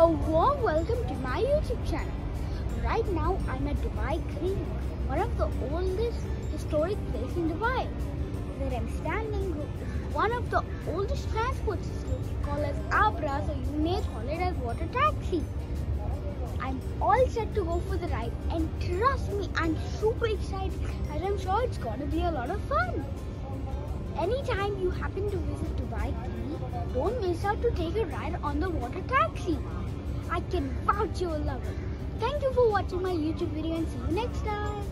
A warm welcome to my YouTube channel. Right now I'm at Dubai Green, one of the oldest historic places in Dubai. Where I'm standing is one of the oldest transport systems called as Abra, so you may call it as water taxi. I'm all set to go for the ride, and trust me, I'm super excited as I'm sure it's gonna be a lot of fun. Anytime you happen to visit Dubai Green, don't miss out to take a ride on the water taxi. I can vouch you will love it. Thank you for watching my YouTube video and see you next time.